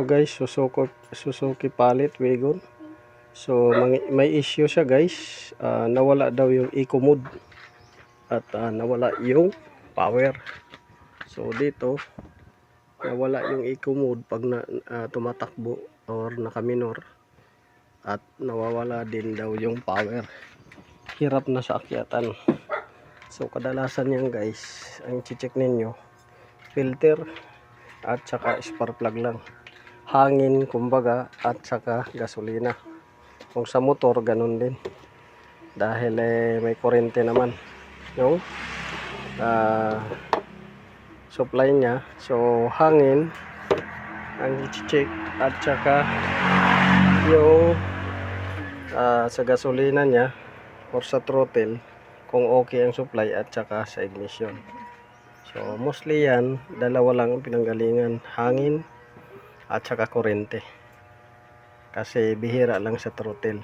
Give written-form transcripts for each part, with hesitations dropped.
to guys, Suzuki Palit Wagon. So may issue siya guys. Nawala daw yung eco mode at nawala yung power. So dito nawala yung eco mode pag tumatakbo or nakaminor, at nawawala din daw yung power. Hirap na sa akyatan. So kadalasan yan guys, ang i-check ninyo filter at saka spark plug lang, hangin kumbaga, at saka gasolina. Kung sa motor ganun din, dahil may kuryente naman yung supply nya. So hangin ang i-check, at saka yung sa gasolina nya or sa throttle kung okay ang supply, at saka sa ignition. So mostly yan, dalawa lang ang pinanggalingan, hangin at saka kuryente. Kasi bihira lang sa throttle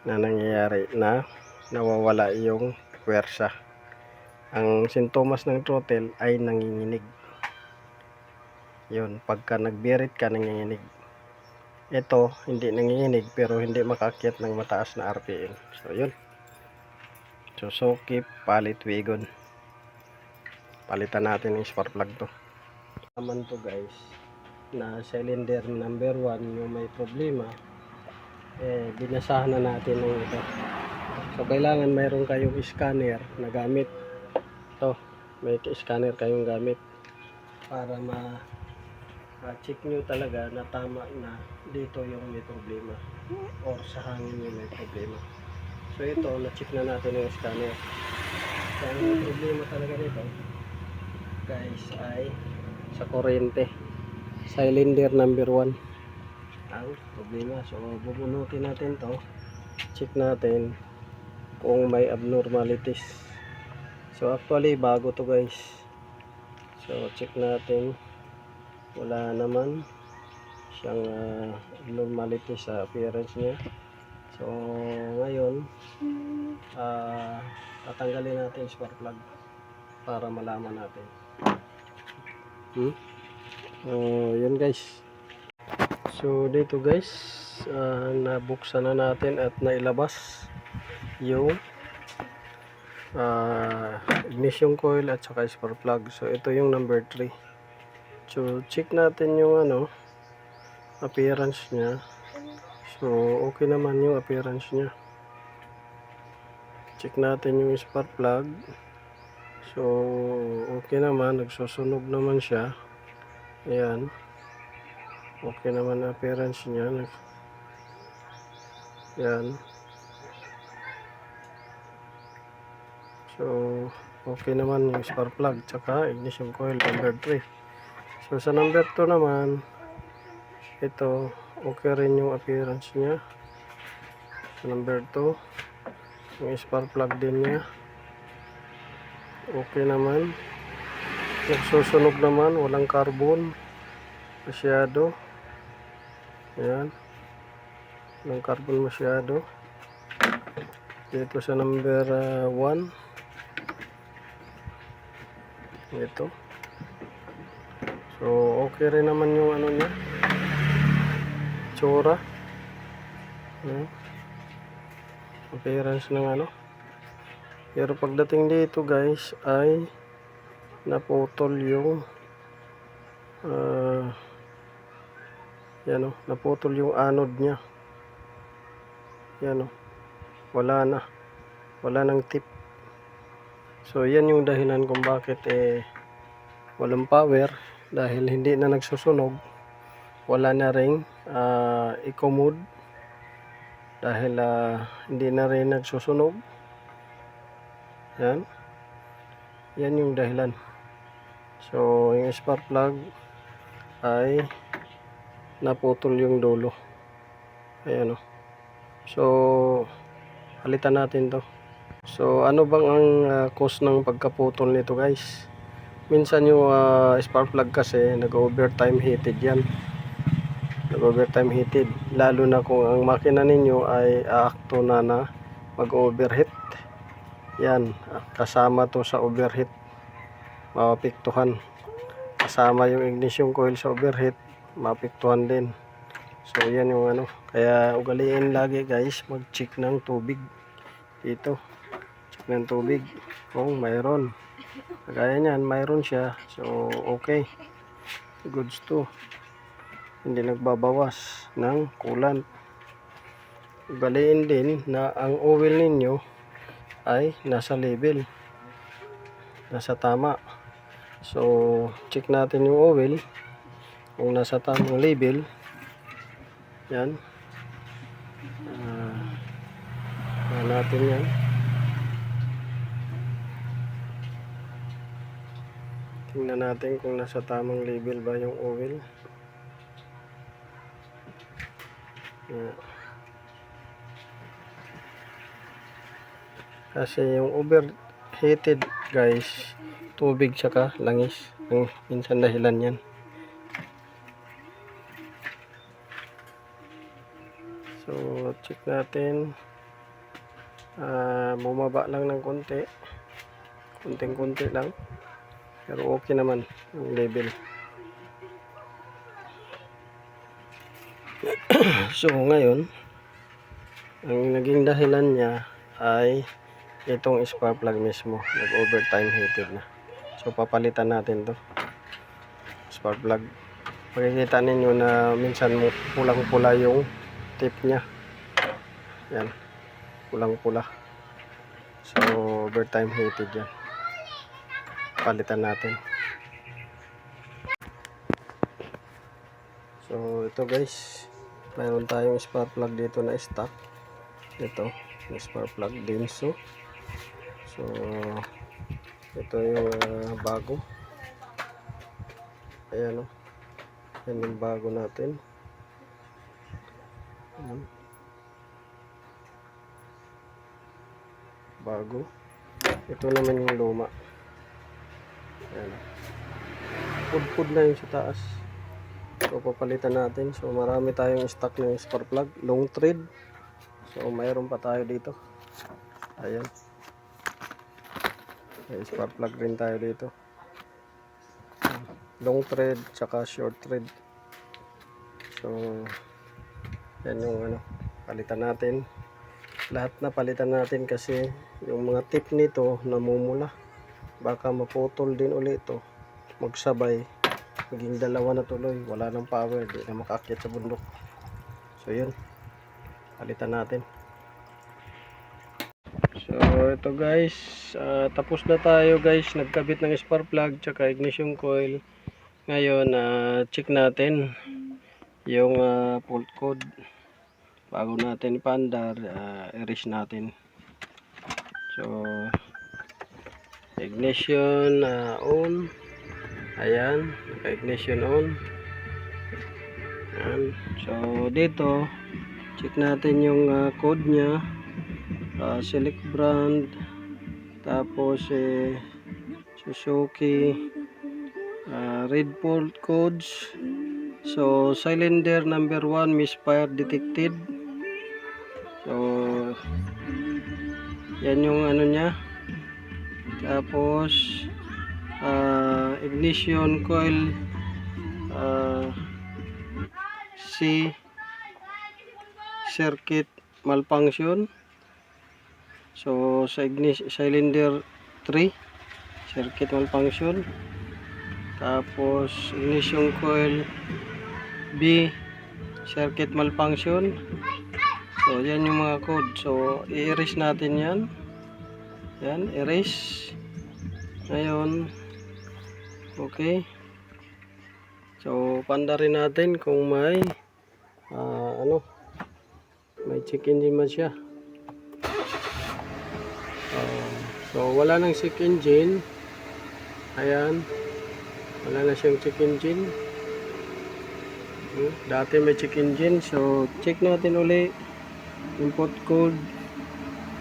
na nangyayari na nawawala yung puwersa. Ang sintomas ng throttle ay nanginginig. Yun, pagka nagbirit ka, nanginginig. Ito hindi nanginginig pero hindi makaakyat ng mataas na RPM. So yun, Suzuki Palit Wagon. Palitan natin yung spark plug to. Naman to guys, na cylinder number 1 yung may problema, binasahan na natin ng ito. So kailangan mayroon kayong scanner na gamit. Ito, may scanner kayong gamit para ma-check nyo talaga na tama na dito yung may problema or sa hangin yung may problema. So ito, na-check na natin yung scanner. So ang problema talaga nito guys ay sa kuryente, cylinder number 1 ang problema. So bubunutin natin to, check natin kung may abnormalities. So actually bago to guys, so check natin, wala naman siyang abnormalities sa appearance niya. So ngayon tatanggalin natin spark plug para malaman natin. Yun guys. So dito guys, nabuksan na natin at nailabas yung ignition coil at saka spark plug. So ito yung number 3. So check natin yung appearance nya. So okay naman yung appearance nya. Check natin yung spark plug. So okay naman, nagsusunog naman siya. Ayan, okay naman ang appearance niya. Ayan. So okay naman yung spark plug tsaka ignition coil number 3. So sa number 2 naman, ito okay rin yung appearance niya. Sa number 2, yung spark plug din niya okay naman, nagsusunog naman, walang carbon masyado. Ayan, walang carbon masyado. Dito sa number 1, ito, so okay rin naman yung niya, tsura, appearance ng pero pagdating dito guys ay naputol yung yan naputol yung anode nya. Yan wala nang tip. So yan yung dahilan kung bakit walang power, dahil hindi na nagsusunog. Wala na ring eco mode dahil hindi na rin nagsusunog. Yan yung dahilan. So yung spark plug ay naputol yung dulo. Ayan So palitan natin to. So ano bang ang cause ng pagkaputol nito guys? Minsan yung spark plug kasi nag-overtime heated yan. Nag-overtime heated, lalo na kung ang makina ninyo ay aakto na mag-overheat. Yan, kasama to sa overheat, mapapiktuhan. Kasama yung ignition coil sa overheat, maapektuhan din. So yan yung ano, kaya ugaliin lagi guys mag-check ng tubig dito. Check ng tubig kung mayroon. Kagaya niyan, mayroon siya. So okay, goods to. Hindi nagbabawas ng coolant. Ugaliin din na ang oil ninyo ay nasa level, nasa tama. So check natin yung oil kung nasa tamang level. Yan. Natin yan. Tingnan natin kung nasa tamang level ba yung oil. Yan. Kasi yung overheated guys, tubig tsaka langis. Yung minsan dahilan yan. So check natin. Bumaba lang ng konti. Konting-konti lang. Pero okay naman yung level. So ngayon, ang naging dahilan niya ay itong spark plug mismo. Nag-overtime heated na. So papalitan natin to. Spark plug. Makikita ninyo na minsan pulang-pula yung tip niya. Yan. Pulang-pula. So overtime heated yan. Palitan natin. So ito guys, mayroon tayong spark plug dito na stock. Ito, yung spark plug Denso. So ito yung bago. Ayan o. Yan yung bago natin. Ayan. Bago. Ito naman yung luma. Ayan. Pud-pud na yung sa taas. So papalitan natin. So marami tayong stock ng spark plug, long thread. So mayroon pa tayo dito. Ayan. May spark plug rin tayo dito. Long thread tsaka short thread. So yan yung ano, palitan natin. Lahat na palitan natin kasi yung mga tip nito namumula. Baka maputol din ulit ito. Magsabay. Maging dalawa na tuloy. Wala nang power. Di na makaakyat sa bundok. So yun. Palitan natin. So ito guys. Tapos na tayo guys. Nagkabit ng spark plug tsaka ignition coil. Ngayon check natin yung fault code. Bago natin ipandar, erase natin. So ignition on. Ayan, naka-ignition on. Ayan. So dito check natin yung code nya. Select brand, tapos Suzuki, red fault codes. So cylinder number 1 misfire detected. So yan yung ano nya. Tapos ignition coil C circuit malfunction. So sa cylinder 3 circuit malfunction. Tapos ignition coil B circuit malfunction. So yan yung mga code. So i-erase natin yan. Yan, erase. Ngayon okay. So pandarin natin kung may may check engine man siya. So wala nang check engine. Ayan. Wala na siyang check engine. Dati may check engine. So check natin uli. Input code.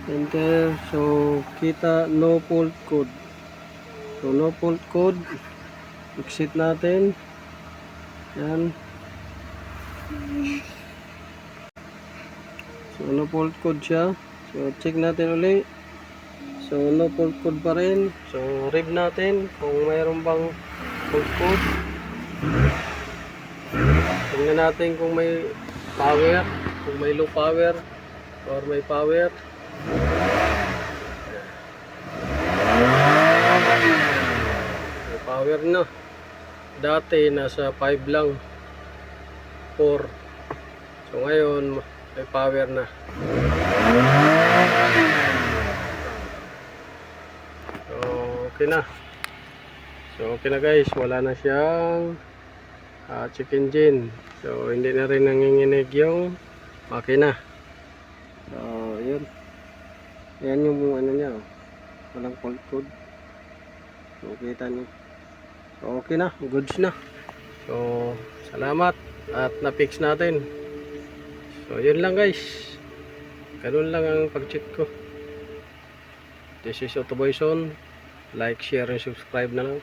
Enter. So kita no fault code. So no fault code. Exit natin. Yan. So no fault code siya. So check natin uli. So no fault code pa rin. So rev natin kung mayroon bang fault code. tingnan natin kung may power, kung may low power or may power. May power na. Dati nasa 5 lang, 4. So ngayon may power na. So okay na. So okay na guys, wala na siyang check engine. So hindi na rin nanginginig yung makina. So yun. Yan yung ano niya. Walang fault code. So kita niyo. So okay na, goods na. So salamat at na-fix natin. So yun lang guys. Ganun lang ang pag-check ko. This is Autoboy Son. Like, share, and subscribe na lang.